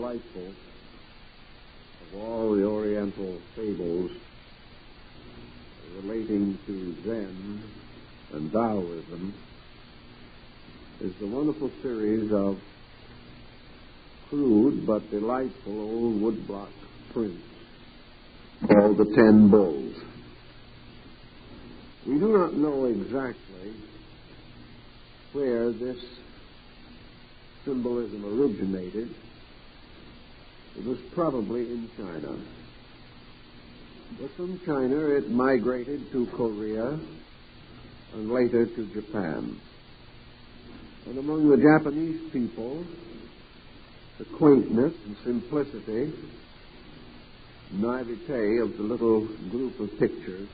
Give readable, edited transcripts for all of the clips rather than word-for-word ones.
delightful of all the Oriental fables relating to Zen and Taoism is the wonderful series of crude but delightful old woodblock prints called the 10 Bulls. We do not know exactly where this symbolism originated. It was probably in China. But from China it migrated to Korea and later to Japan. And among the Japanese people, the quaintness and simplicity, naivete of the little group of pictures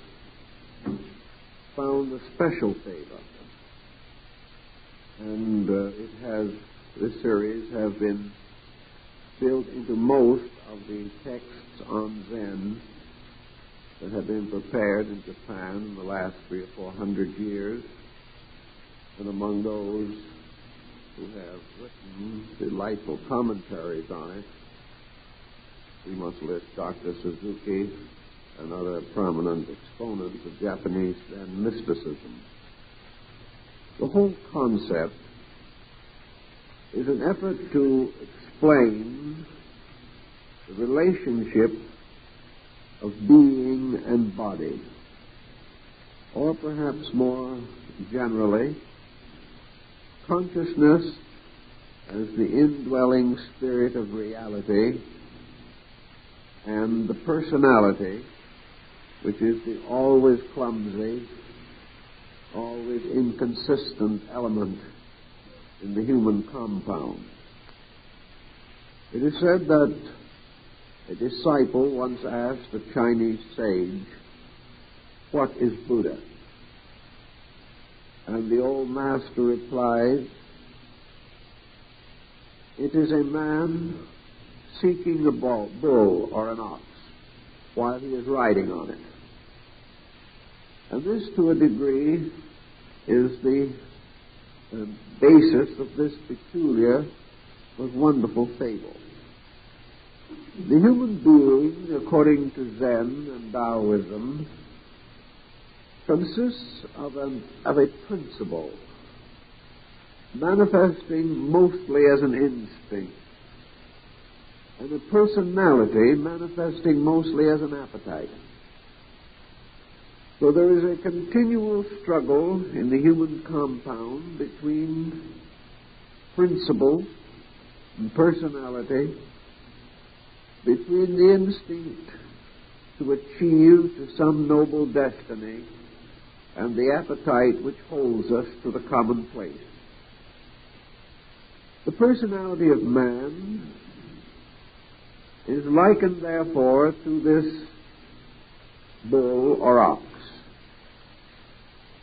found a special favor. And this series have been built into most of the texts on Zen that have been prepared in Japan in the last 300 or 400 years. And among those who have written delightful commentaries on it, we must list Dr. Suzuki and other prominent exponents of Japanese Zen mysticism. The whole concept is an effort to explain the relationship of being and body, or perhaps more generally, consciousness as the indwelling spirit of reality and the personality, which is the always clumsy, always inconsistent element in the human compound. It is said that a disciple once asked a Chinese sage, "What is Buddha?" And the old master replied, "It is a man seeking a bull or an ox while he is riding on it." And this, to a degree, is the basis of this peculiar but wonderful fable. The human being, according to Zen and Taoism, consists of a principle manifesting mostly as an instinct, and a personality manifesting mostly as an appetite. So there is a continual struggle in the human compound between principle and personality, between the instinct to achieve to some noble destiny and the appetite which holds us to the commonplace. The personality of man is likened, therefore, to this bull or ox.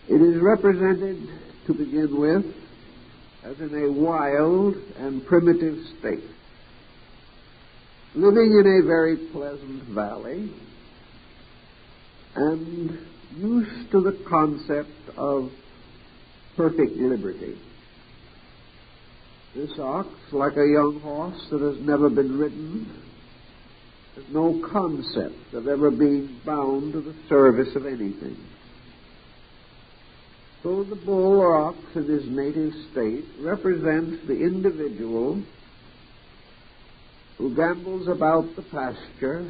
It is represented, to begin with, as in a wild and primitive state, living in a very pleasant valley and used to the concept of perfect liberty. This ox, like a young horse that has never been ridden, has no concept of ever being bound to the service of anything. So the bull or ox in his native state represents the individual who gambols about the pasture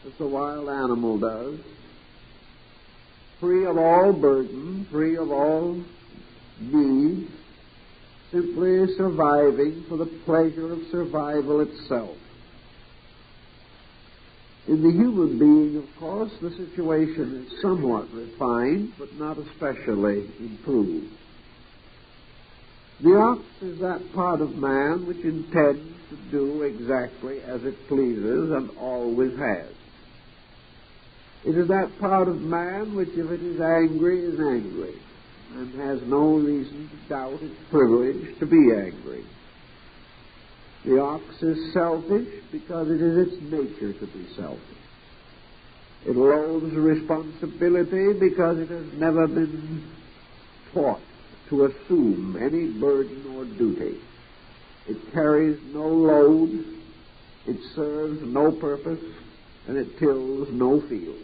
as the wild animal does, free of all burden, free of all need, simply surviving for the pleasure of survival itself. In the human being, of course, the situation is somewhat refined, but not especially improved. The ox is that part of man which intends to do exactly as it pleases and always has. It is that part of man which, if it is angry and has no reason to doubt its privilege to be angry. The ox is selfish because it is its nature to be selfish. It loathes responsibility because it has never been taught to assume any burden or duty. It carries no load, it serves no purpose, and it tills no field.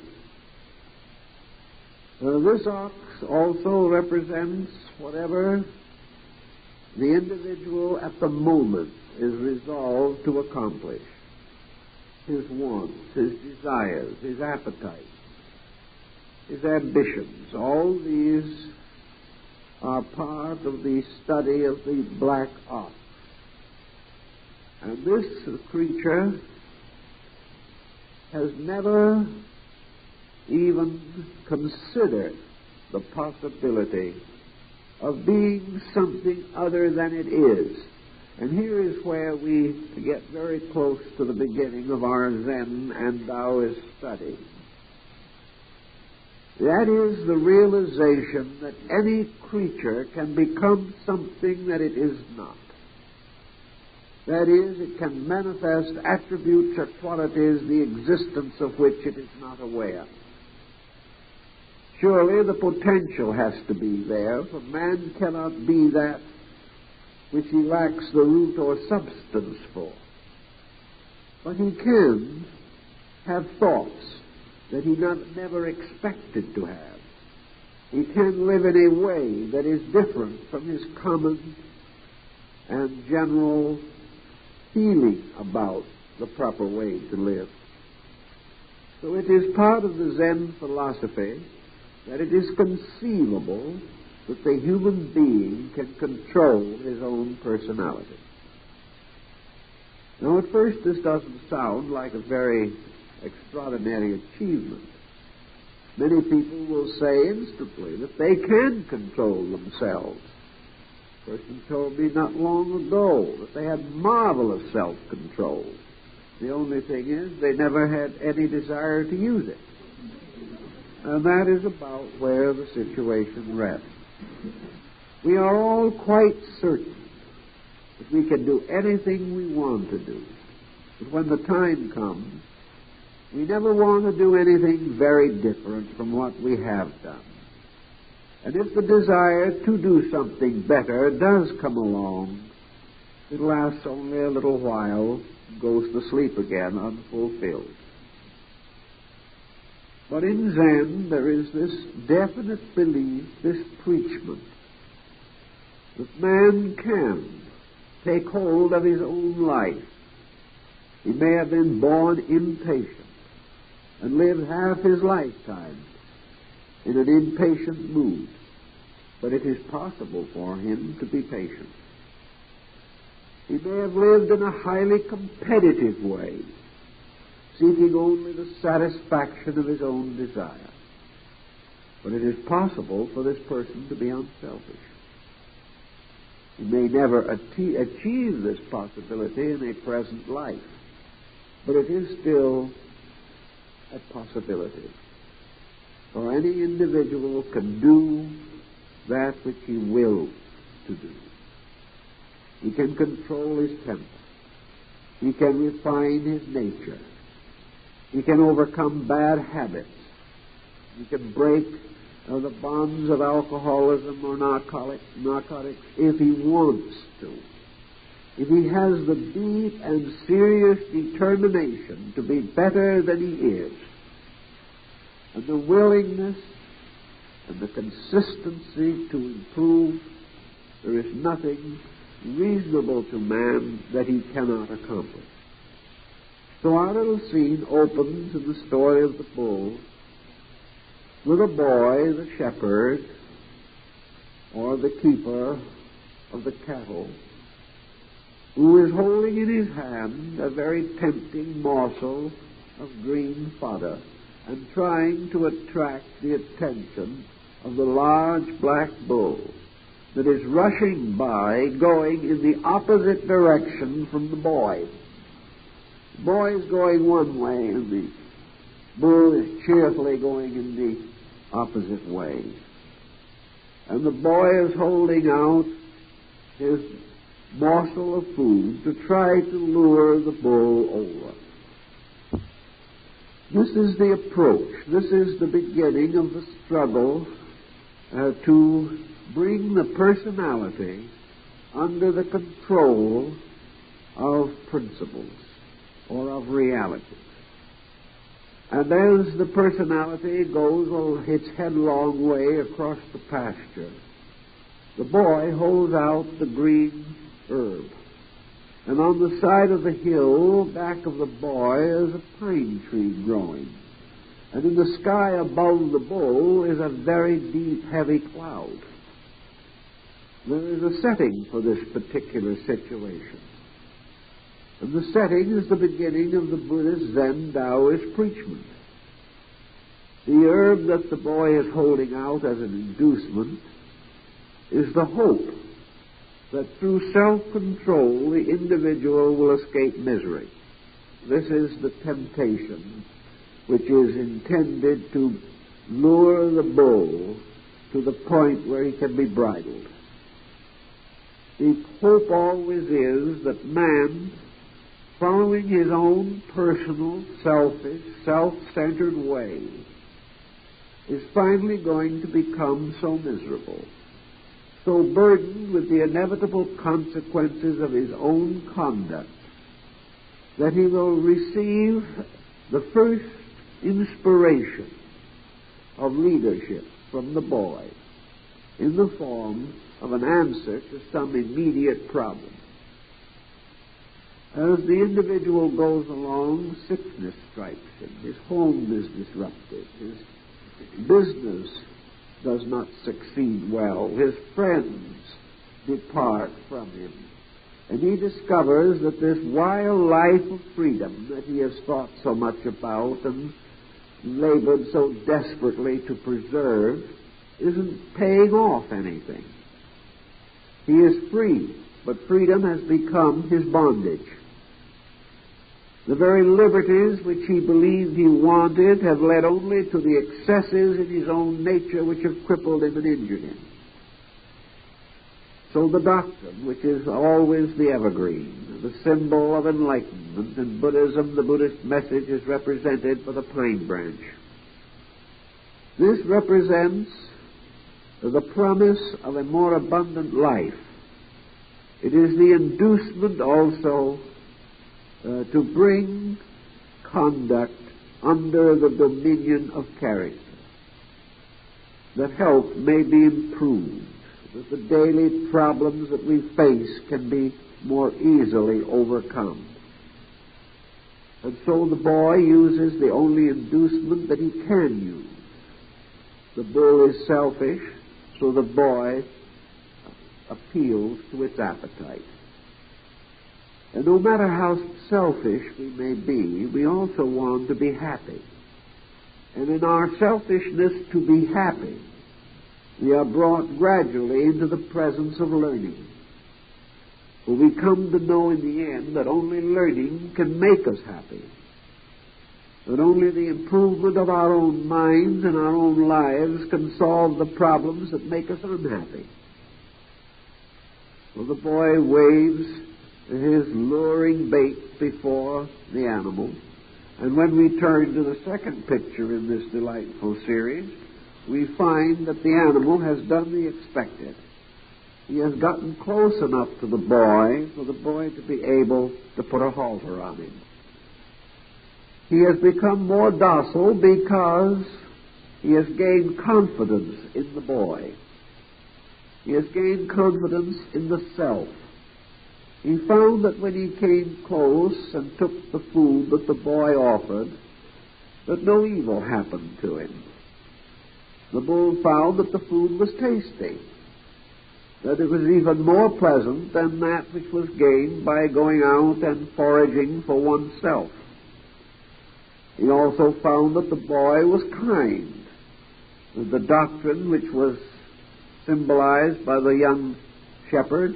This ox also represents whatever the individual at the moment is resolved to accomplish. His wants, his desires, his appetites, his ambitions, all these are part of the study of the black ox. And this creature has never even considered the possibility of being something other than it is. And here is where we get very close to the beginning of our Zen and Taoist study. That is the realization that any creature can become something that it is not. That is, it can manifest attributes or qualities the existence of which it is not aware. Surely the potential has to be there, for man cannot be that which he lacks the root or substance for. But he can have thoughts that he never expected to have. He can live in a way that is different from his common and general feeling about the proper way to live. So it is part of the Zen philosophy that it is conceivable that the human being can control his own personality. Now, at first, this doesn't sound like a very extraordinary achievement. Many people will say instantly that they can control themselves. A person told me not long ago that they had marvelous self-control. The only thing is they never had any desire to use it. And that is about where the situation rests. We are all quite certain that we can do anything we want to do. But when the time comes, we never want to do anything very different from what we have done. And if the desire to do something better does come along, it lasts only a little while, goes to sleep again unfulfilled. But in Zen, there is this definite belief, this preachment, that man can take hold of his own life. He may have been born impatient and lived half his lifetime in an impatient mood, but it is possible for him to be patient. He may have lived in a highly competitive way, seeking only the satisfaction of his own desire. But it is possible for this person to be unselfish. He may never achieve this possibility in a present life, but it is still a possibility. For any individual can do that which he wills to do. He can control his temper. He can refine his nature. He can overcome bad habits. He can break the bonds of alcoholism or narcotics if he wants to. If he has the deep and serious determination to be better than he is, and the willingness and the consistency to improve, there is nothing reasonable to man that he cannot accomplish. So our little scene opens in the story of the bull with a boy, the shepherd, or the keeper of the cattle, who is holding in his hand a very tempting morsel of green fodder and trying to attract the attention of the large black bull that is rushing by, going in the opposite direction from the boy. The boy is going one way, and the bull is cheerfully going in the opposite way. And the boy is holding out his morsel of food to try to lure the bull over. This is the approach. This is the beginning of the struggle to bring the personality under the control of principles or of realities. And as the personality goes its headlong way across the pasture, the boy holds out the green herb. And on the side of the hill back of the boy is a pine tree growing. And in the sky above the bull is a very deep, heavy cloud. There is a setting for this particular situation. And the setting is the beginning of the Buddhist Zen Taoist preachment. The herb that the boy is holding out as an inducement is the hope that through self-control the individual will escape misery. This is the temptation which is intended to lure the bull to the point where he can be bridled. The hope always is that man, following his own personal, selfish, self-centered way, is finally going to become so miserable, so burdened with the inevitable consequences of his own conduct, that he will receive the first inspiration of leadership from the boy in the form of an answer to some immediate problem. As the individual goes along, sickness strikes him. His home is disrupted. His business does not succeed well. His friends depart from him. And he discovers that this wild life of freedom that he has thought so much about and labored so desperately to preserve isn't paying off anything. He is free, but freedom has become his bondage. The very liberties which he believed he wanted have led only to the excesses in his own nature which have crippled him and injured him. So the doctrine, which is always the evergreen, the symbol of enlightenment, in Buddhism the Buddhist message is represented by the pine branch. This represents the promise of a more abundant life. It is the inducement also to bring conduct under the dominion of character, that health may be improved, that the daily problems that we face can be more easily overcome. And so the boy uses the only inducement that he can use. The bull is selfish, so the boy appeals to its appetite. And no matter how selfish we may be, we also want to be happy. And in our selfishness to be happy, we are brought gradually into the presence of learning. For we come to know in the end that only learning can make us happy. That only the improvement of our own minds and our own lives can solve the problems that make us unhappy. So the boy waves his luring bait before the animal. And when we turn to the second picture in this delightful series, we find that the animal has done the expected. He has gotten close enough to the boy for the boy to be able to put a halter on him. He has become more docile because he has gained confidence in the boy. He has gained confidence in the self. He found that when he came close and took the food that the boy offered, that no evil happened to him. The bull found that the food was tasty, that it was even more pleasant than that which was gained by going out and foraging for oneself. He also found that the boy was kind. The doctrine which was symbolized by the young shepherd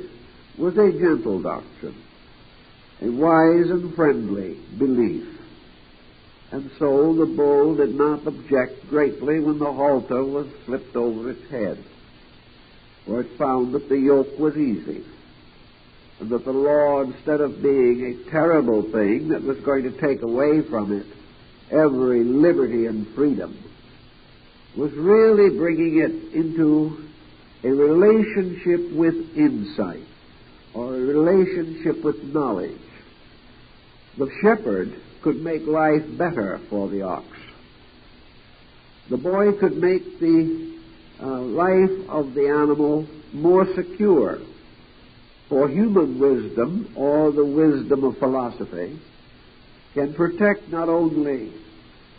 was a gentle doctrine, a wise and friendly belief. And so the bull did not object greatly when the halter was slipped over its head, for it found that the yoke was easy, and that the law, instead of being a terrible thing that was going to take away from it every liberty and freedom, was really bringing it into a relationship with insight, or a relationship with knowledge, The shepherd could make life better for the ox. The boy could make the life of the animal more secure. For human wisdom, or the wisdom of philosophy, can protect not only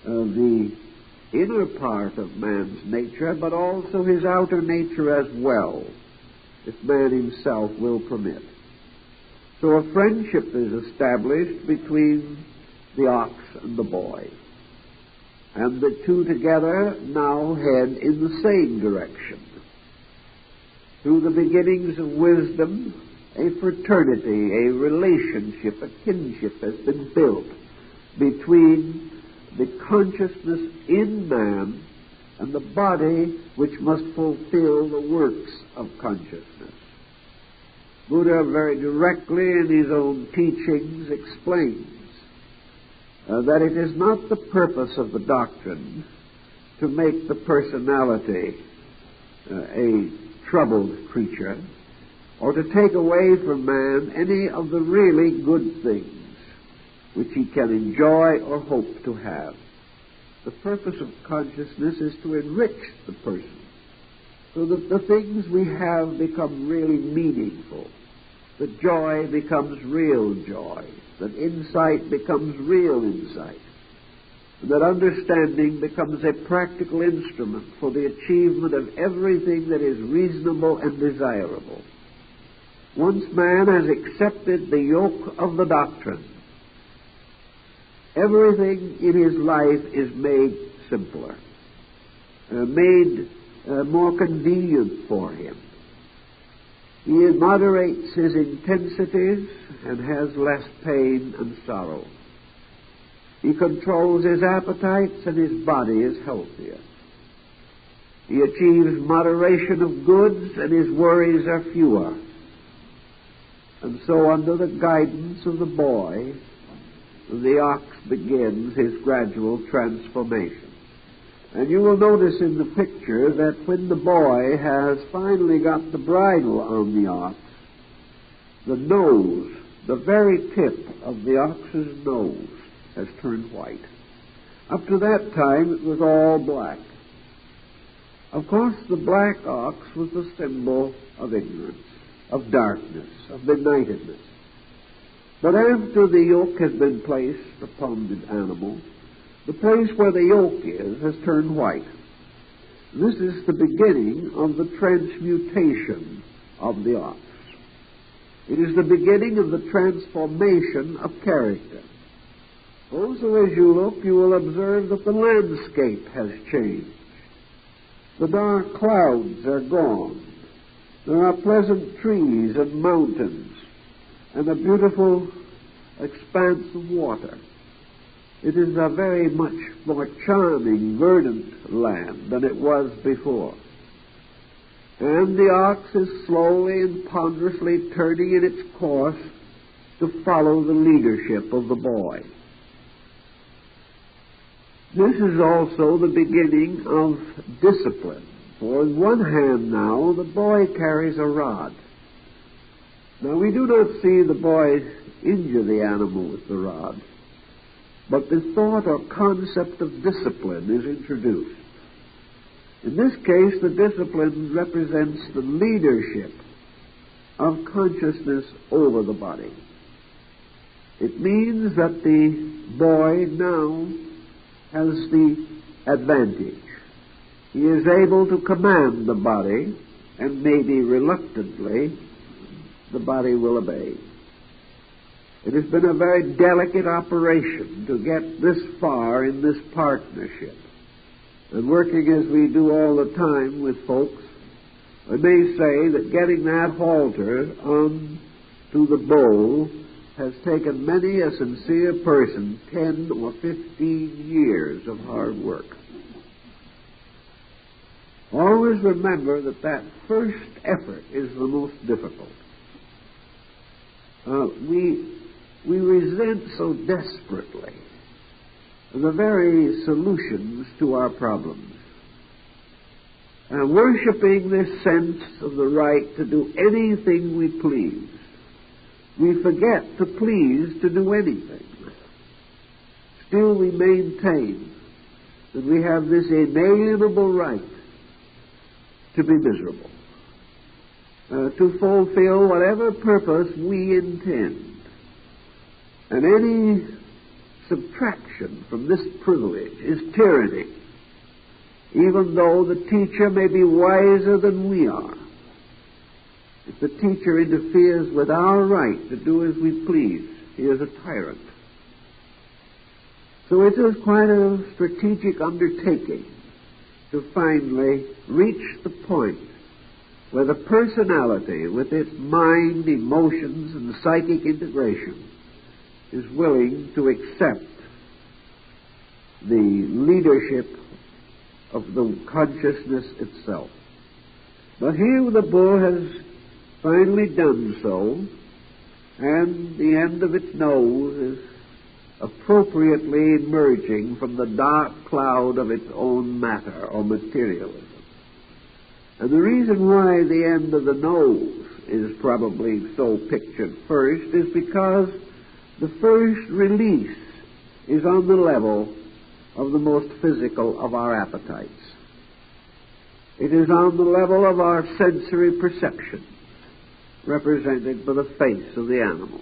the inner part of man's nature, but also his outer nature as well, if man himself will permit. So a friendship is established between the ox and the boy. And the two together now head in the same direction. Through the beginnings of wisdom, a fraternity, a relationship, a kinship has been built between the consciousness in man and the body which must fulfill the works of consciousness. Buddha very directly in his own teachings explains that it is not the purpose of the doctrine to make the personality a troubled creature, or to take away from man any of the really good things which he can enjoy or hope to have. The purpose of consciousness is to enrich the person, so that the things we have become really meaningful, that joy becomes real joy, that insight becomes real insight, and that understanding becomes a practical instrument for the achievement of everything that is reasonable and desirable. Once man has accepted the yoke of the doctrine, everything in his life is made simpler, made more convenient for him. He moderates his intensities and has less pain and sorrow. He controls his appetites and his body is healthier. He achieves moderation of goods and his worries are fewer. And so under the guidance of the boy, the ox begins his gradual transformation. And you will notice in the picture that when the boy has finally got the bridle on the ox, the nose, the very tip of the ox's nose, has turned white. Up to that time it was all black. Of course, the black ox was the symbol of ignorance, of darkness, of benightedness. But after the yoke has been placed upon the animal, the place where the yoke is has turned white. This is the beginning of the transmutation of the ox. It is the beginning of the transformation of character. Also, as you look, you will observe that the landscape has changed. The dark clouds are gone. There are pleasant trees and mountains and a beautiful expanse of water. It is a very much more charming, verdant land than it was before. And the ox is slowly and ponderously turning in its course to follow the leadership of the boy. This is also the beginning of discipline. For in one hand now, the boy carries a rod. Now we do not see the boy injure the animal with the rod, but the thought or concept of discipline is introduced. In this case, the discipline represents the leadership of consciousness over the body. It means that the boy now has the advantage. He is able to command the body, and maybe reluctantly, the body will obey. It has been a very delicate operation to get this far in this partnership. And working as we do all the time with folks, I may say that getting that halter on to the bow has taken many a sincere person 10 or 15 years of hard work. Always remember that that first effort is the most difficult. We resent so desperately the very solutions to our problems. Worshipping this sense of the right to do anything we please, we forget to please to do anything. still we maintain that we have this inalienable right to be miserable, to fulfill whatever purpose we intend. And any subtraction from this privilege is tyranny, even though the teacher may be wiser than we are. If the teacher interferes with our right to do as we please, he is a tyrant. So it is quite a strategic undertaking to finally reach the point where the personality, with its mind, emotions, and psychic integration, is willing to accept the leadership of the consciousness itself. But here the bull has finally done so, and the end of its nose is appropriately emerging from the dark cloud of its own matter or materialism. And the reason why the end of the nose is probably so pictured first is because the first release is on the level of the most physical of our appetites. It is on the level of our sensory perceptions, represented by the face of the animal.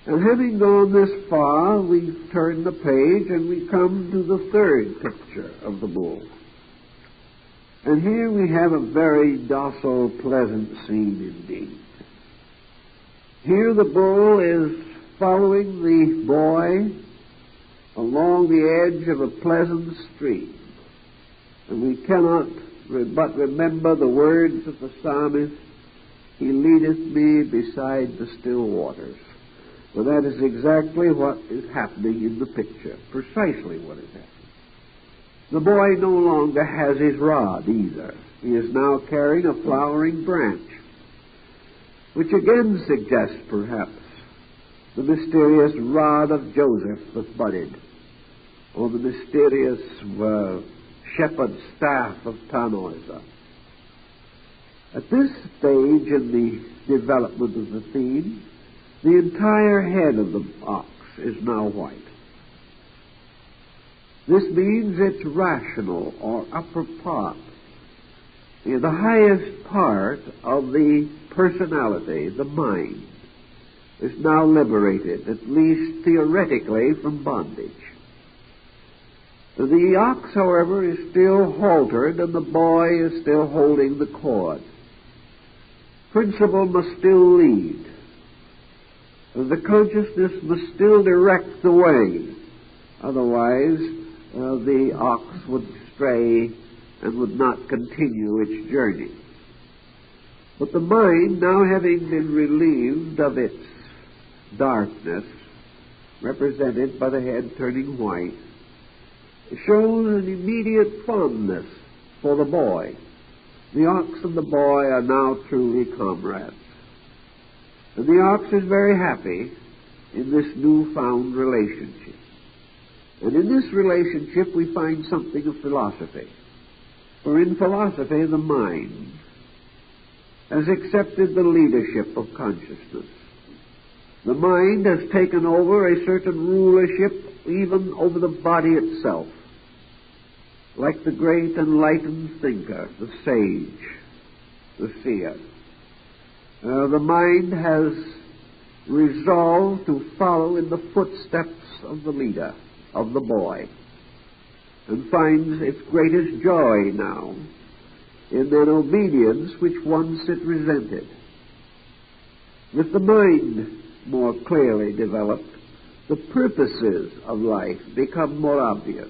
And having gone this far, we turn the page and we come to the third picture of the bull. And here we have a very docile, pleasant scene indeed. Here the bull is following the boy along the edge of a pleasant stream. And we cannot but remember the words of the psalmist, "He leadeth me beside the still waters." Well, that is exactly what is happening in the picture, precisely what is happening. The boy no longer has his rod either. He is now carrying a flowering branch, which again suggests, perhaps, the mysterious rod of Joseph that budded, or the mysterious shepherd's staff of Tannhäuser. At this stage in the development of the theme, the entire head of the ox is now white. This means its rational or upper part, the highest part of the personality, the mind, is now liberated, at least theoretically, from bondage. The ox, however, is still haltered, and the boy is still holding the cord. Principle must still lead. The consciousness must still direct the way. Otherwise, the ox would stray and would not continue its journey. But the mind, now having been relieved of its darkness, represented by the head turning white, shows an immediate fondness for the boy. The ox and the boy are now truly comrades. And the ox is very happy in this newfound relationship. And in this relationship we find something of philosophy. For in philosophy the mind has accepted the leadership of consciousness. The mind has taken over a certain rulership even over the body itself. Like the great enlightened thinker, the sage, the seer. The mind has resolved to follow in the footsteps of the leader, of the boy, and finds its greatest joy now in an obedience which once it resented. With the mind more clearly developed, the purposes of life become more obvious.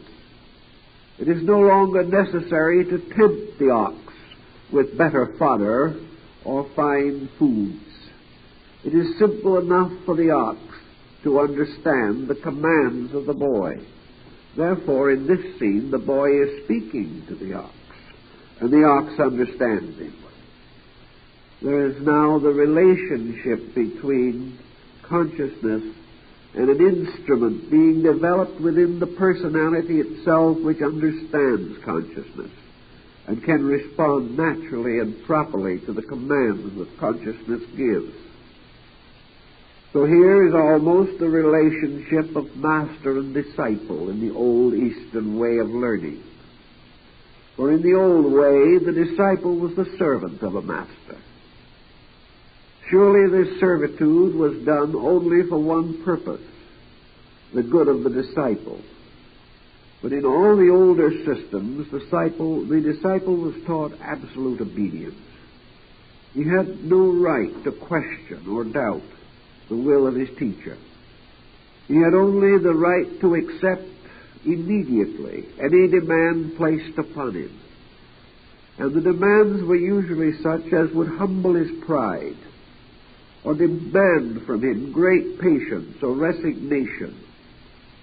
It is no longer necessary to tempt the ox with better fodder or fine foods. It is simple enough for the ox to understand the commands of the boy. Therefore, in this scene, the boy is speaking to the ox, and the ox understands him. There is now the relationship between consciousness and an instrument being developed within the personality itself, which understands consciousness and can respond naturally and properly to the commands that consciousness gives. So here is almost the relationship of master and disciple in the old Eastern way of learning. For in the old way, the disciple was the servant of a master. Surely this servitude was done only for one purpose, the good of the disciple. But in all the older systems, the disciple was taught absolute obedience. He had no right to question or doubt the will of his teacher. He had only the right to accept immediately any demand placed upon him. And the demands were usually such as would humble his pride, or demand from him great patience or resignation,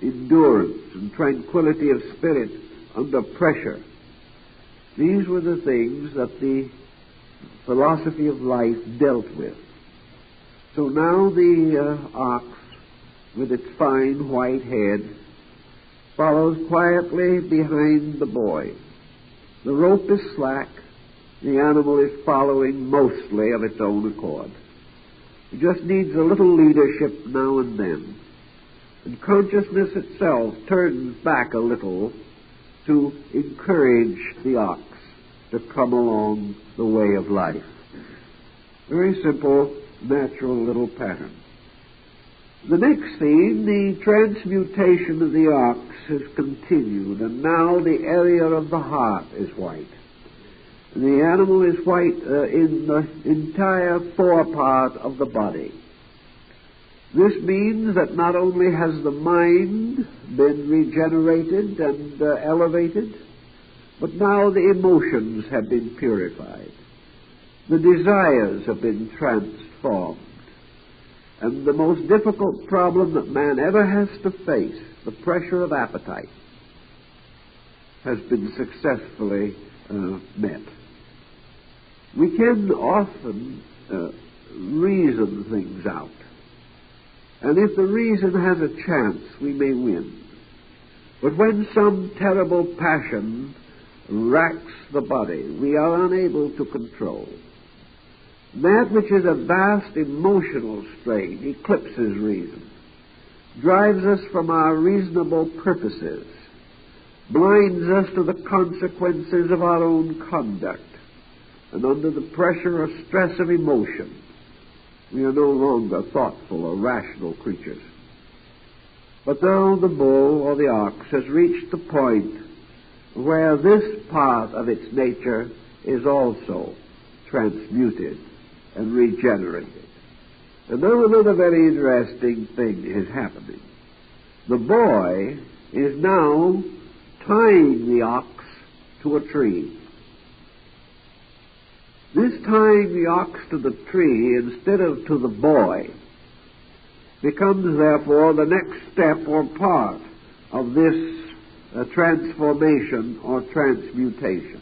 endurance and tranquility of spirit under pressure. These were the things that the philosophy of life dealt with. So now the ox, with its fine white head, follows quietly behind the boy. The rope is slack. The animal is following mostly of its own accord. It just needs a little leadership now and then. And consciousness itself turns back a little to encourage the ox to come along the way of life. Very simple, natural little pattern. The next theme, the transmutation of the ox, has continued, and now the area of the heart is white. The animal is white in the entire forepart of the body. This means that not only has the mind been regenerated and elevated, but now the emotions have been purified. The desires have been transformed. And the most difficult problem that man ever has to face, the pressure of appetite, has been successfully met. We can often reason things out. And if the reason has a chance, we may win. But when some terrible passion racks the body, we are unable to control. That which is a vast emotional strain eclipses reason, drives us from our reasonable purposes, blinds us to the consequences of our own conduct, and under the pressure or stress of emotion, we are no longer thoughtful or rational creatures. But now the bull or the ox has reached the point where this part of its nature is also transmuted and regenerated. And now another very interesting thing is happening. The boy is now tying the ox to a tree. This tying the ox to the tree instead of to the boy becomes therefore the next step or part of this transformation or transmutation.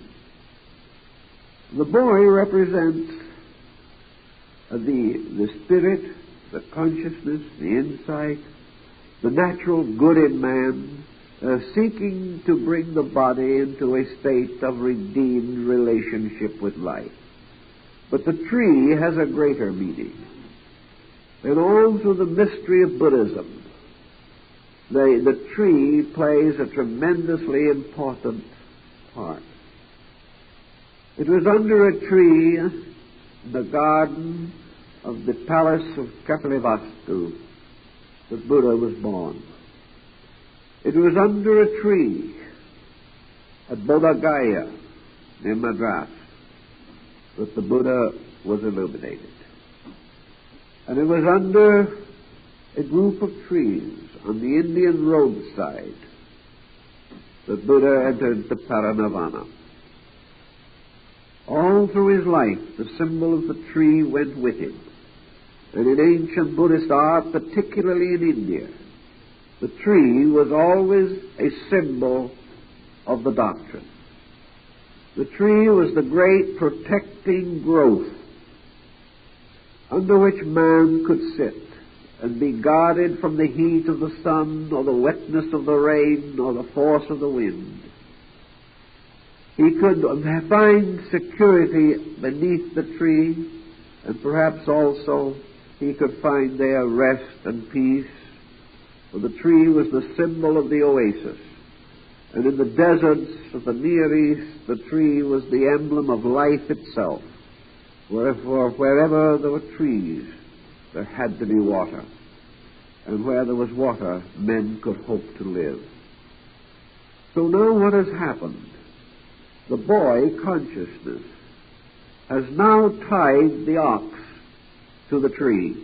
The boy represents the spirit, the consciousness, the insight, the natural good in man, seeking to bring the body into a state of redeemed relationship with life. But the tree has a greater meaning. And also the mystery of Buddhism. The tree plays a tremendously important part. It was under a tree in the garden of the palace of Kapilavastu that Buddha was born. It was under a tree at Bodh Gaya near Madras that the Buddha was illuminated. And it was under a group of trees on the Indian roadside that Buddha entered the Parinirvana. All through his life, the symbol of the tree went with him. And in ancient Buddhist art, particularly in India, the tree was always a symbol of the doctrine. The tree was the great protecting growth under which man could sit and be guarded from the heat of the sun or the wetness of the rain or the force of the wind. He could find security beneath the tree and perhaps also he could find there rest and peace, for the tree was the symbol of the oasis. And in the deserts of the Near East, the tree was the emblem of life itself. Wherefore, wherever there were trees, there had to be water. And where there was water, men could hope to live. So now what has happened? The boy consciousness has now tied the ox to the tree.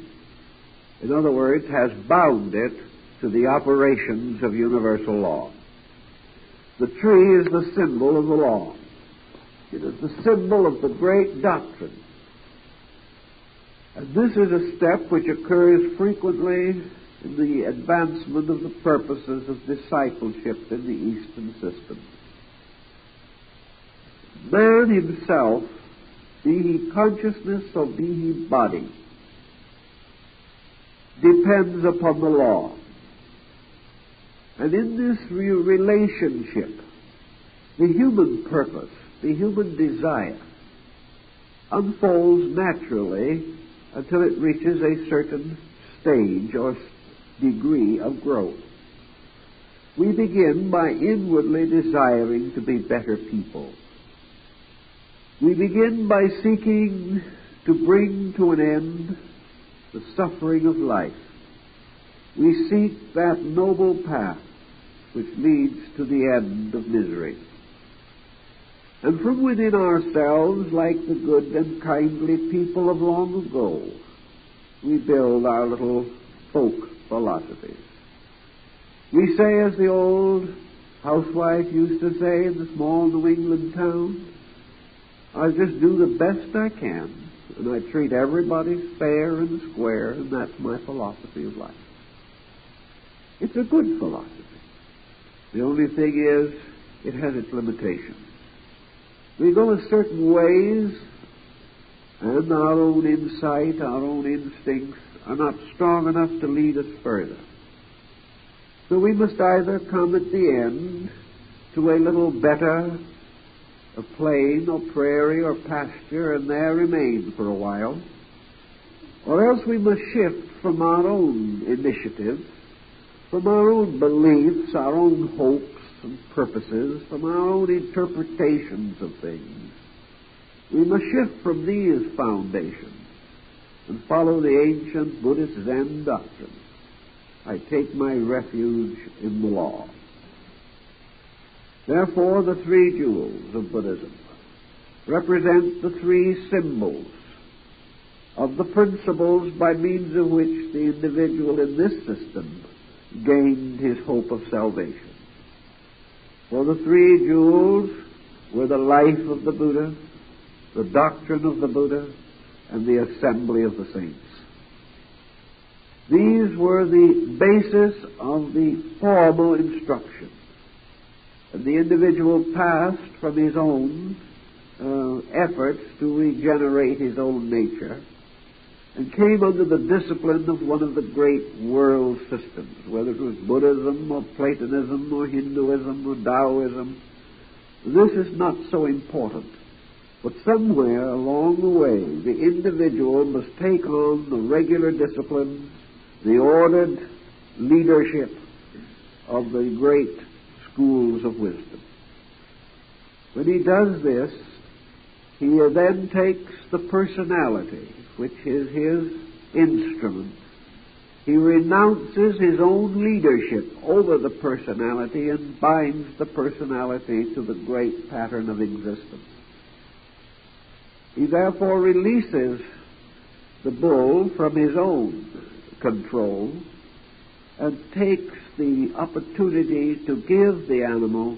In other words, has bound it to the operations of universal law. The tree is the symbol of the law. It is the symbol of the great doctrine. And this is a step which occurs frequently in the advancement of the purposes of discipleship in the Eastern system. Man himself, be he consciousness or be he body, depends upon the law. And in this relationship, the human purpose, the human desire, unfolds naturally until it reaches a certain stage or degree of growth. We begin by inwardly desiring to be better people. We begin by seeking to bring to an end the suffering of life. We seek that noble path which leads to the end of misery. And from within ourselves, like the good and kindly people of long ago, we build our little folk philosophies. We say, as the old housewife used to say in the small New England town, I just do the best I can, and I treat everybody fair and square, and that's my philosophy of life. It's a good philosophy. The only thing is, it has its limitations. We go a certain ways, and our own insight, our own instincts are not strong enough to lead us further. So we must either come at the end to a little better, a plain or prairie or pasture, and there remain for a while, or else we must shift from our own initiative, from our own beliefs, our own hopes and purposes, from our own interpretations of things. We must shift from these foundations and follow the ancient Buddhist Zen doctrine. I take my refuge in the law. Therefore, the three jewels of Buddhism represent the three symbols of the principles by means of which the individual in this system gained his hope of salvation. For the three jewels were the life of the Buddha, the doctrine of the Buddha, and the assembly of the saints. These were the basis of the formal instruction. And the individual passed from his own efforts to regenerate his own nature and came under the discipline of one of the great world systems, whether it was Buddhism or Platonism or Hinduism or Taoism. This is not so important. But somewhere along the way, the individual must take on the regular disciplines, the ordered leadership of the great schools of wisdom. When he does this, he then takes the personality, which is his instrument. He renounces his own leadership over the personality and binds the personality to the great pattern of existence. He therefore releases the bull from his own control and takes the opportunity to give the animal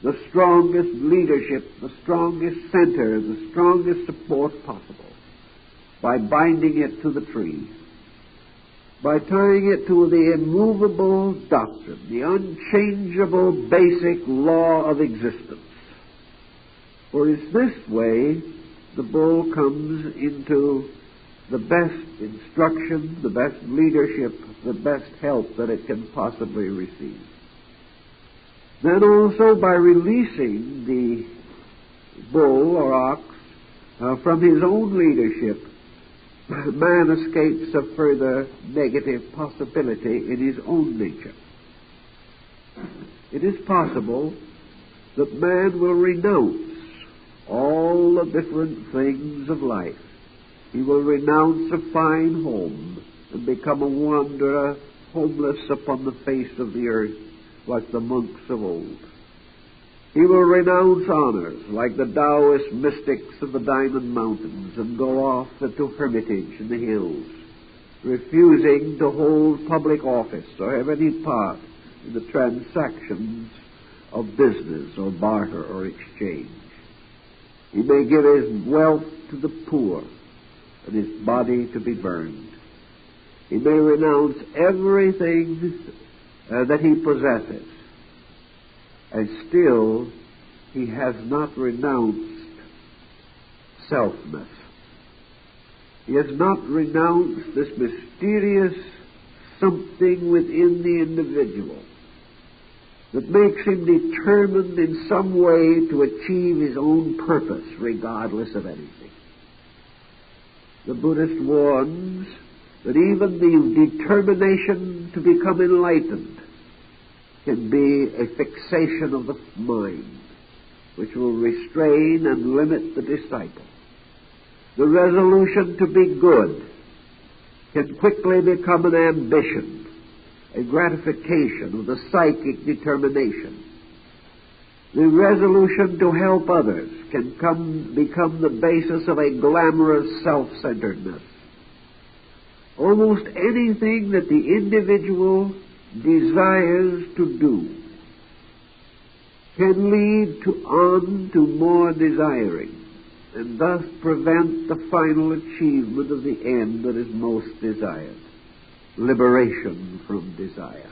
the strongest leadership, the strongest center, the strongest support possible by binding it to the tree, by tying it to the immovable doctrine, the unchangeable basic law of existence. For it's this way the bull comes into the best instruction, the best leadership, the best help that it can possibly receive. Then also by releasing the bull or ox from his own leadership, man escapes a further negative possibility in his own nature. It is possible that man will renounce all the different things of life. He will renounce a fine home and become a wanderer, homeless upon the face of the earth, like the monks of old. He will renounce honors, like the Taoist mystics of the Diamond Mountains, and go off into hermitage in the hills, refusing to hold public office or have any part in the transactions of business or barter or exchange. He may give his wealth to the poor and his body to be burned. He may renounce everything that he possesses, and still he has not renounced selfness. He has not renounced this mysterious something within the individual that makes him determined in some way to achieve his own purpose, regardless of anything. The Buddhist warns that even the determination to become enlightened can be a fixation of the mind, which will restrain and limit the disciple. The resolution to be good can quickly become an ambition, a gratification of the psychic determination. The resolution to help others can become the basis of a glamorous self-centeredness. Almost anything that the individual desires to do can lead on to more desiring, and thus prevent the final achievement of the end that is most desired, liberation from desire.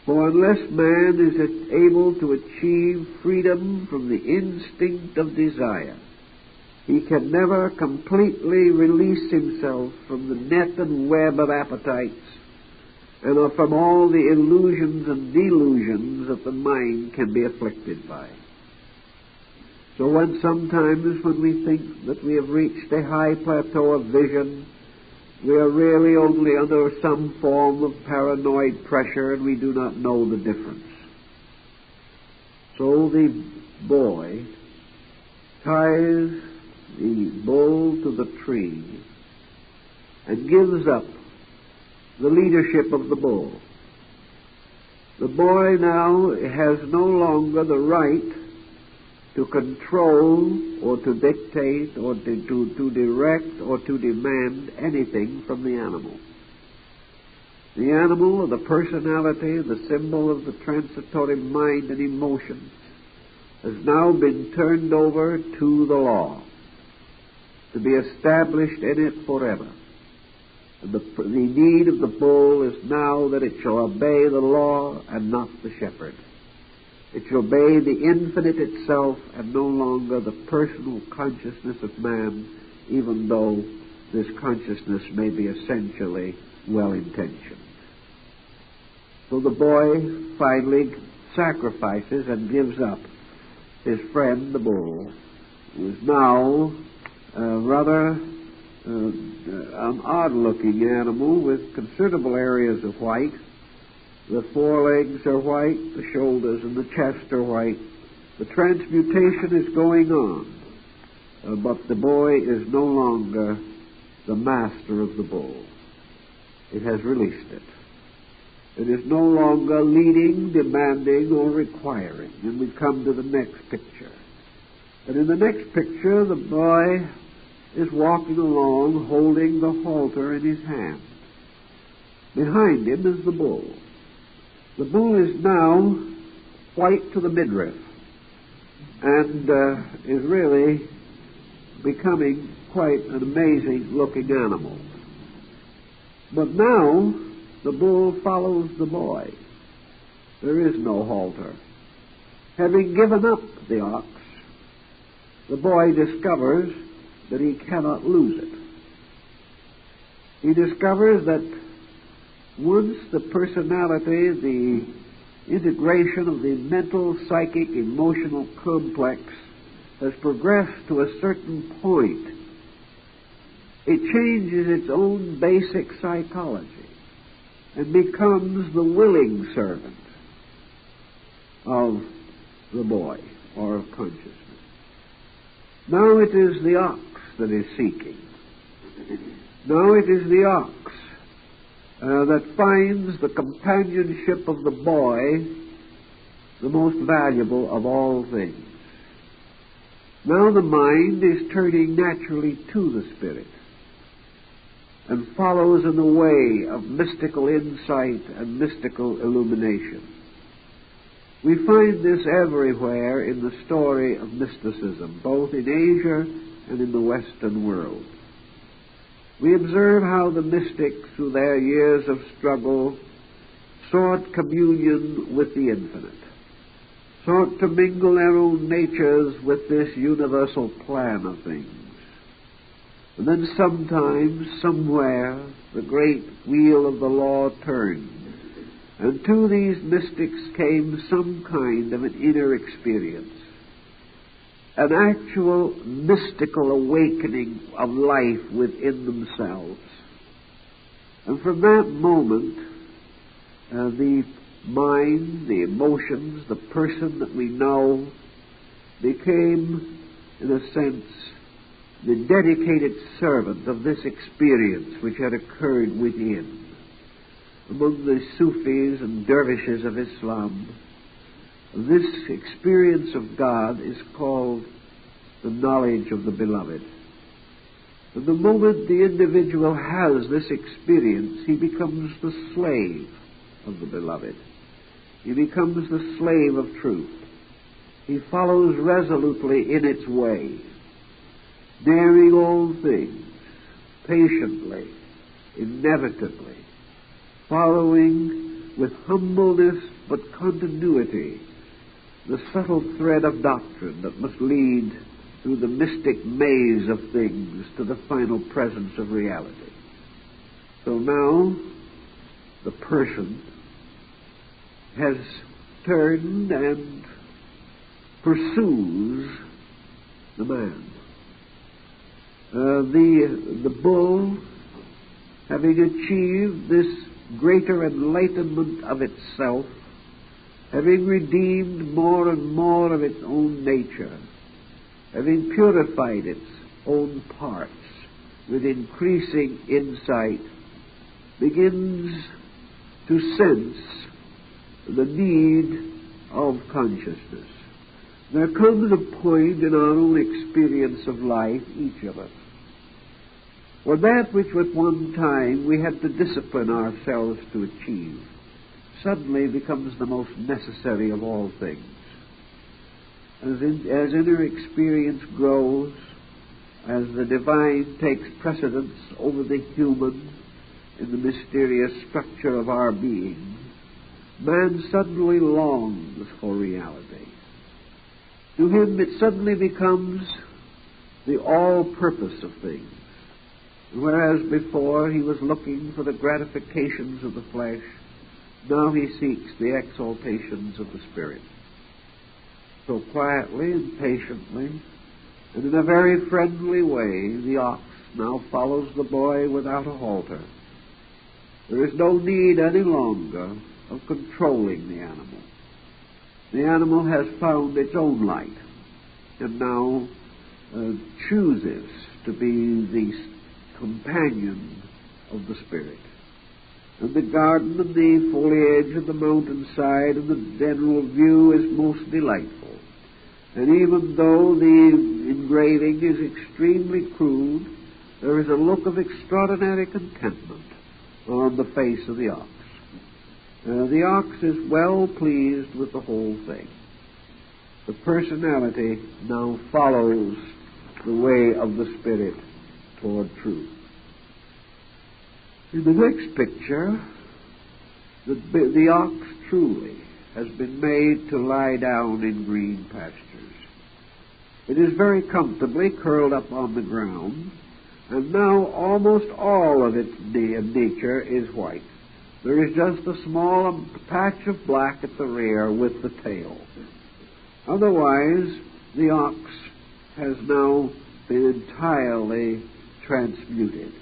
For unless man is able to achieve freedom from the instinct of desire, he can never completely release himself from the net and web of appetites and from all the illusions and delusions that the mind can be afflicted by. So sometimes when we think that we have reached a high plateau of vision, we are really only under some form of paranoid pressure, and we do not know the difference. So the boy ties the bull to the tree and gives up the leadership of the bull. The boy now has no longer the right to control or to dictate or to direct or to demand anything from the animal. The animal, or the personality, the symbol of the transitory mind and emotions, has now been turned over to the law, to be established in it forever. And the need of the bull is now that it shall obey the law and not the shepherd. It shall obey the infinite itself and no longer the personal consciousness of man, even though this consciousness may be essentially well-intentioned. So the boy finally sacrifices and gives up his friend, the bull, who is now rather an odd-looking animal with considerable areas of white. The forelegs are white, the shoulders and the chest are white. The transmutation is going on, but the boy is no longer the master of the bull. It has released it. It is no longer leading, demanding, or requiring. And we come to the next picture. And in the next picture, the boy is walking along holding the halter in his hand. Behind him is the bull. The bull is now white to the midriff and is really becoming quite an amazing-looking animal. But now the bull follows the boy. There is no halter. Having given up the ox, the boy discovers that he cannot lose it. He discovers that once the personality, the integration of the mental, psychic, emotional complex has progressed to a certain point, it changes its own basic psychology and becomes the willing servant of the boy or of consciousness. Now it is the ox that is seeking. Now it is the ox that finds the companionship of the boy the most valuable of all things. Now the mind is turning naturally to the Spirit and follows in the way of mystical insight and mystical illumination. We find this everywhere in the story of mysticism, both in Asia and in the Western world. We observe how the mystics, through their years of struggle, sought communion with the infinite, sought to mingle their own natures with this universal plan of things. And then sometimes, somewhere, the great wheel of the law turned, and to these mystics came some kind of an inner experience, an actual mystical awakening of life within themselves. And from that moment, the mind, the emotions, the person that we know became, in a sense, the dedicated servant of this experience which had occurred within. Among the Sufis and dervishes of Islam, this experience of God is called the knowledge of the beloved. And the moment the individual has this experience, he becomes the slave of the beloved. He becomes the slave of truth. He follows resolutely in its way, daring all things, patiently, inevitably, following with humbleness but continuity the subtle thread of doctrine that must lead through the mystic maze of things to the final presence of reality. So now the person has turned and pursues the man. The bull, having achieved this greater enlightenment of itself, having redeemed more and more of its own nature, having purified its own parts with increasing insight, begins to sense the need of consciousness. There comes a point in our own experience of life, each of us, where that which at one time we had to discipline ourselves to achieve suddenly becomes the most necessary of all things. As inner experience grows, as the divine takes precedence over the human in the mysterious structure of our being, man suddenly longs for reality. To him it suddenly becomes the all-purpose of things. Whereas before he was looking for the gratifications of the flesh, now he seeks the exaltations of the Spirit. So quietly and patiently, and in a very friendly way, the ox now follows the boy without a halter. There is no need any longer of controlling the animal. The animal has found its own light and now chooses to be the companion of the Spirit. And the garden and the foliage of the mountainside and the general view is most delightful. And even though the engraving is extremely crude, there is a look of extraordinary contentment on the face of the ox. The ox is well pleased with the whole thing. The personality now follows the way of the Spirit toward truth. In the next picture, the ox truly has been made to lie down in green pastures. It is very comfortably curled up on the ground, and now almost all of its nature is white. There is just a small patch of black at the rear with the tail. Otherwise, the ox has now been entirely transmuted.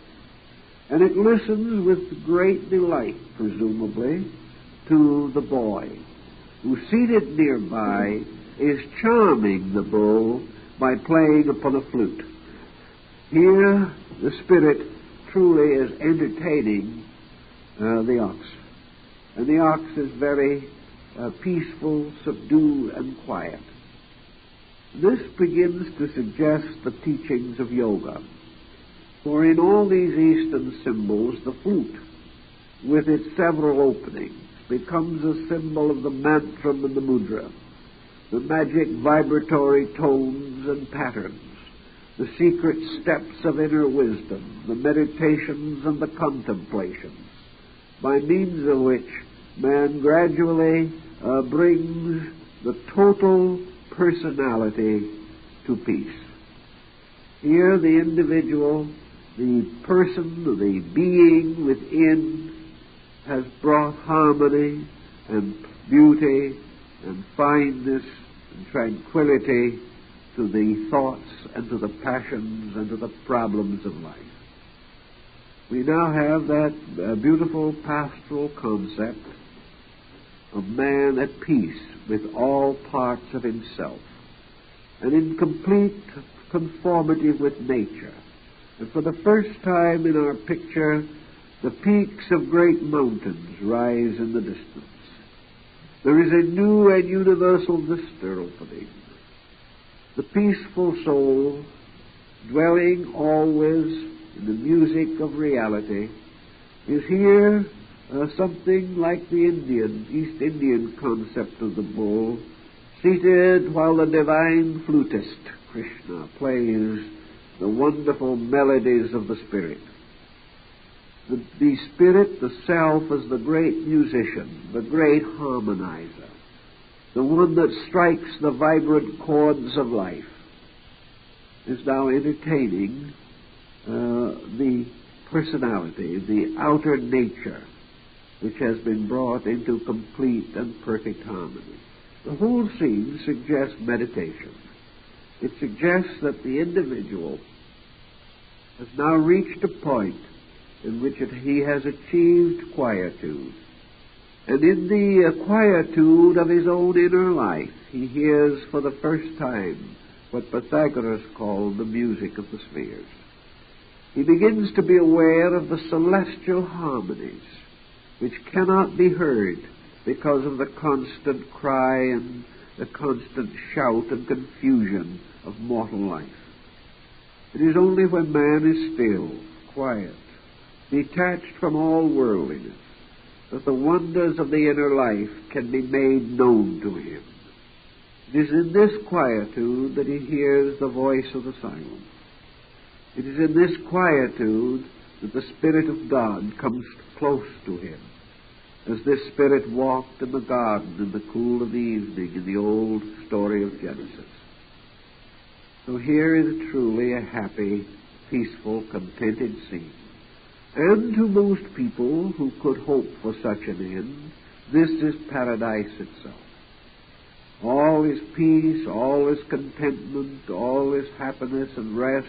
And it listens with great delight, presumably, to the boy, who, seated nearby, is charming the bull by playing upon a flute. Here, the spirit truly is entertaining the ox. And the ox is very peaceful, subdued, and quiet. This begins to suggest the teachings of yoga. For in all these Eastern symbols, the flute, with its several openings, becomes a symbol of the mantram and the mudra, the magic vibratory tones and patterns, the secret steps of inner wisdom, the meditations and the contemplations, by means of which man gradually brings the total personality to peace. Here the individual, the person, the being within, has brought harmony and beauty and fineness and tranquility to the thoughts and to the passions and to the problems of life. We now have that beautiful pastoral concept of man at peace with all parts of himself and in complete conformity with nature. And for the first time in our picture, the peaks of great mountains rise in the distance. There is a new and universal vista opening. The peaceful soul, dwelling always in the music of reality, is here something like the East Indian concept of the bull, seated while the divine flutist, Krishna, plays the wonderful melodies of the spirit. The spirit, the self, is the great musician, the great harmonizer, the one that strikes the vibrant chords of life, is now entertaining the personality, the outer nature, which has been brought into complete and perfect harmony. The whole scene suggests meditation. It suggests that the individual has now reached a point in which he has achieved quietude. And in the quietude of his own inner life, he hears for the first time what Pythagoras called the music of the spheres. He begins to be aware of the celestial harmonies which cannot be heard because of the constant cry and the constant shout and confusion of mortal life. It is only when man is still, quiet, detached from all worldliness, that the wonders of the inner life can be made known to him. It is in this quietude that he hears the voice of the silence. It is in this quietude that the Spirit of God comes close to him, as this Spirit walked in the garden in the cool of the evening in the old story of Genesis. So here is truly a happy, peaceful, contented scene. And to most people who could hope for such an end, this is paradise itself. All is peace, all is contentment, all is happiness and rest.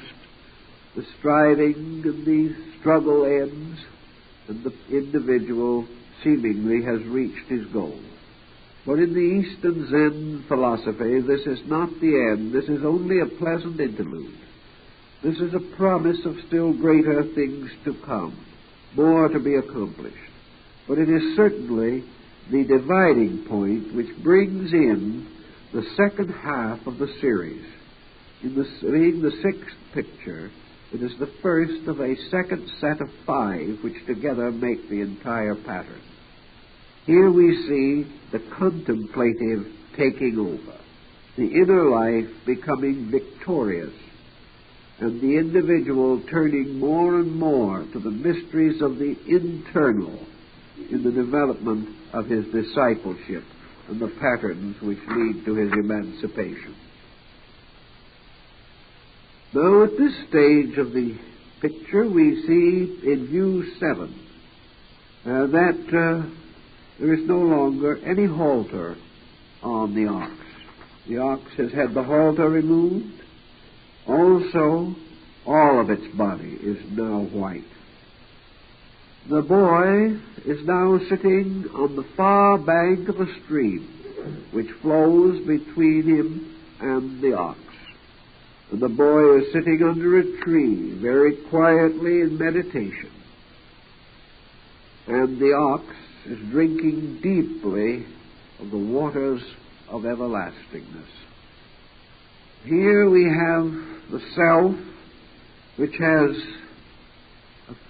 The striving and the struggle ends, and the individual seemingly has reached his goal. But in the Eastern Zen philosophy, this is not the end. This is only a pleasant interlude. This is a promise of still greater things to come, more to be accomplished. But it is certainly the dividing point which brings in the second half of the series. Being the sixth picture, it is the first of a second set of 5 which together make the entire pattern. Here we see the contemplative taking over, the inner life becoming victorious, and the individual turning more and more to the mysteries of the internal in the development of his discipleship and the patterns which lead to his emancipation. Now, at this stage of the picture, we see in view 7 that there is no longer any halter on the ox. The ox has had the halter removed. Also, All of its body is now white. The boy is now sitting on the far bank of a stream which flows between him and the ox. And the boy is sitting under a tree very quietly in meditation. And the ox is drinking deeply of the waters of everlastingness. Here we have the self which has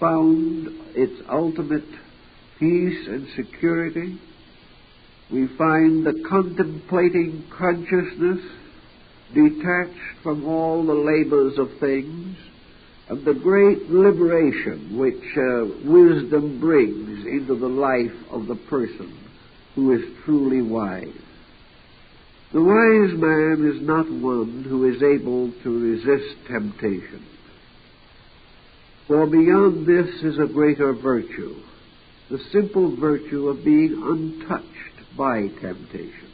found its ultimate peace and security. We find the contemplating consciousness detached from all the labors of things, and the great liberation which wisdom brings into the life of the person who is truly wise. The wise man is not one who is able to resist temptation, for beyond this is a greater virtue, the simple virtue of being untouched by temptation.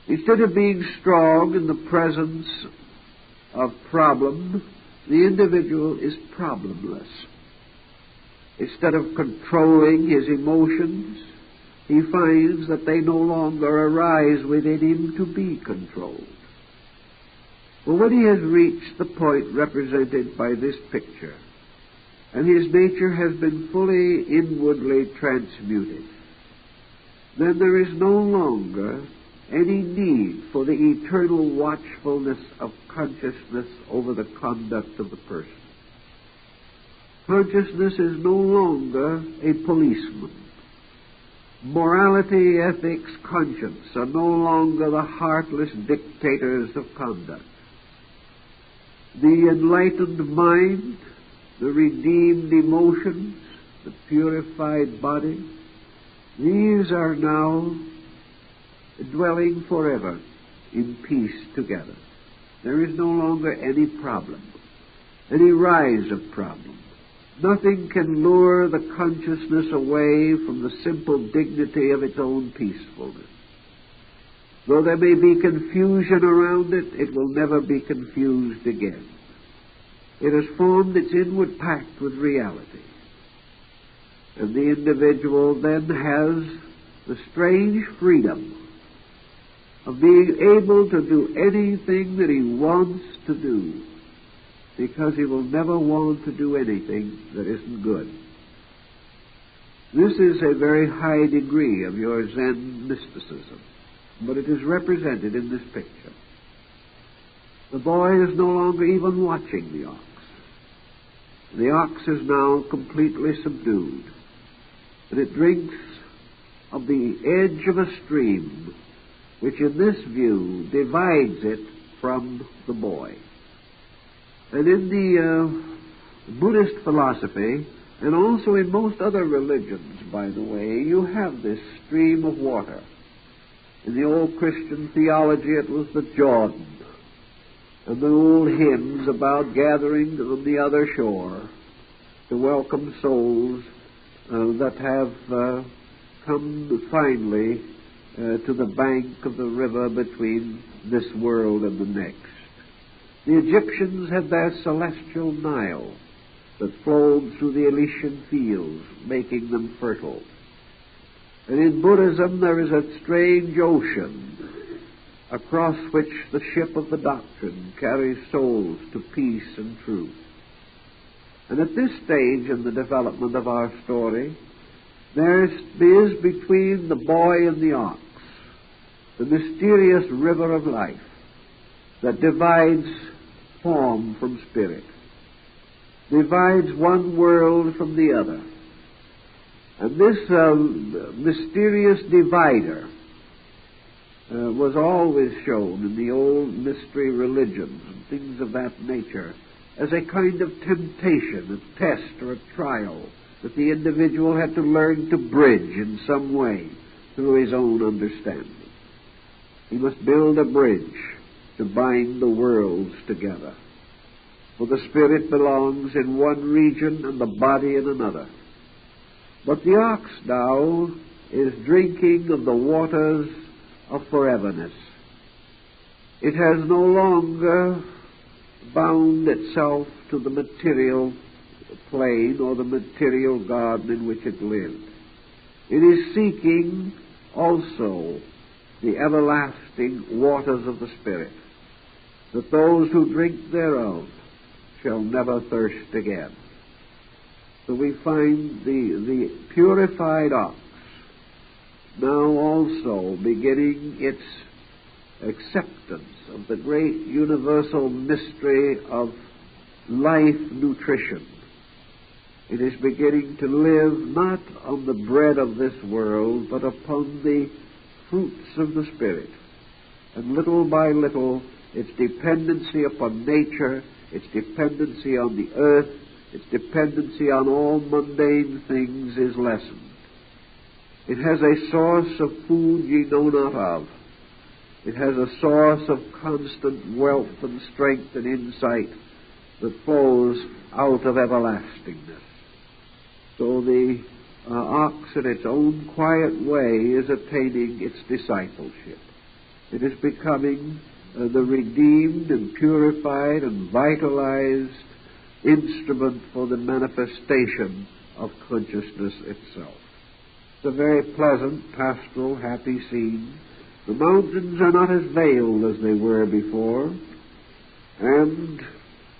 Instead of being strong in the presence of problem, the individual is problemless. Instead of controlling his emotions, he finds that they no longer arise within him to be controlled. But when he has reached the point represented by this picture, and his nature has been fully inwardly transmuted, then there is no longer any need for the eternal watchfulness of consciousness over the conduct of the person. Consciousness is no longer a policeman. Morality, ethics, conscience are no longer the heartless dictators of conduct. The enlightened mind, the redeemed emotions, the purified body, these are now dwelling forever in peace together. There is no longer any problem, any rise of problem. Nothing can lure the consciousness away from the simple dignity of its own peacefulness. Though there may be confusion around it, it will never be confused again. It has formed its inward pact with reality. And the individual then has the strange freedom of being able to do anything that he wants to do, because he will never want to do anything that isn't good. This is a very high degree of your Zen mysticism, but it is represented in this picture. The boy is no longer even watching the ox. The ox is now completely subdued, and it drinks of the edge of a stream which in this view divides it from the boy. And in the Buddhist philosophy, and also in most other religions, by the way, you have this stream of water. In the old Christian theology, it was the Jordan, and the old hymns about gathering on the other shore to welcome souls that have come finally to the bank of the river between this world and the next. The Egyptians had their celestial Nile that flowed through the Elysian fields, making them fertile. And in Buddhism there is a strange ocean across which the ship of the doctrine carries souls to peace and truth. And at this stage in the development of our story, there is between the boy and the ox the mysterious river of life that divides form from spirit, divides one world from the other. And this mysterious divider was always shown in the old mystery religions and things of that nature as a kind of temptation, a test or a trial that the individual had to learn to bridge in some way through his own understanding. He must build a bridge to bind the worlds together. For the spirit belongs in one region and the body in another. But the ox now is drinking of the waters of foreverness. It has no longer bound itself to the material plane or the material garden in which it lived. It is seeking also the everlasting waters of the Spirit, that those who drink thereof shall never thirst again. So we find the purified ox now also beginning its acceptance of the great universal mystery of life nutrition. It is beginning to live not on the bread of this world, but upon the fruits of the Spirit. And little by little, its dependency upon nature, its dependency on the earth, its dependency on all mundane things is lessened. It has a source of food ye know not of. It has a source of constant wealth and strength and insight that flows out of everlastingness. So the ox in its own quiet way is attaining its discipleship. It is becoming the redeemed and purified and vitalized instrument for the manifestation of consciousness itself. It's a very pleasant, pastoral, happy scene. The mountains are not as veiled as they were before, and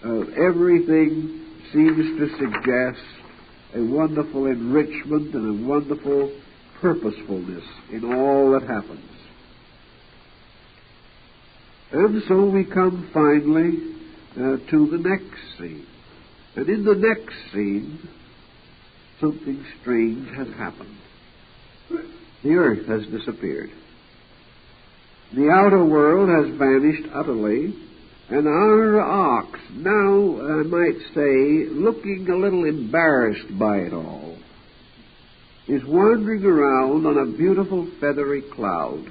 everything seems to suggest a wonderful enrichment and a wonderful purposefulness in all that happens. And so we come finally to the next scene. And in the next scene, something strange has happened. The earth has disappeared. The outer world has vanished utterly, and our ox, now, I might say, looking a little embarrassed by it all, is wandering around on a beautiful feathery cloud,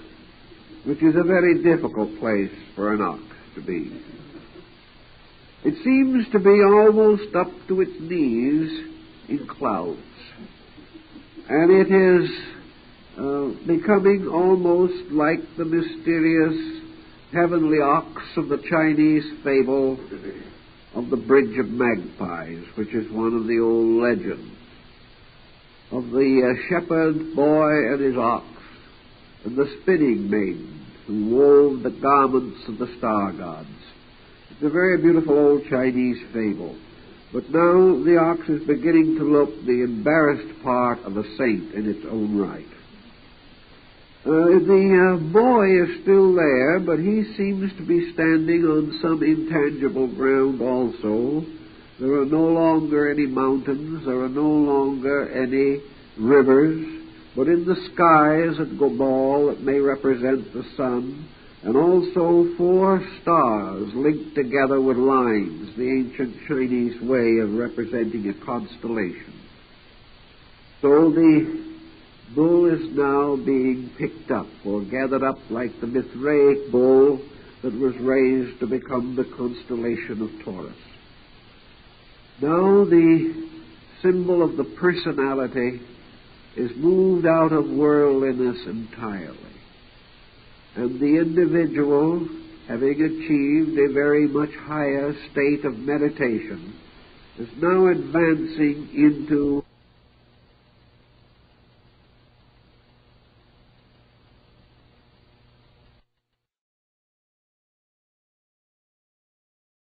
which is a very difficult place for an ox to be. It seems to be almost up to its knees in clouds, and it is becoming almost like the mysterious heavenly ox of the Chinese fable of the Bridge of Magpies, which is one of the old legends, of the shepherd boy and his ox, and the spinning maiden who wove the garments of the star gods. It's a very beautiful old Chinese fable. But now the ox is beginning to look the embarrassed part of a saint in its own right. The boy is still there, but he seems to be standing on some intangible ground also. There are no longer any mountains, there are no longer any rivers, but in the sky is a ball that may represent the sun, and also 4 stars linked together with lines, the ancient Chinese way of representing a constellation. So the bull is now being picked up, or gathered up like the Mithraic bull that was raised to become the constellation of Taurus. Now the symbol of the personality is moved out of worldliness entirely, and the individual, having achieved a very much higher state of meditation, is now advancing into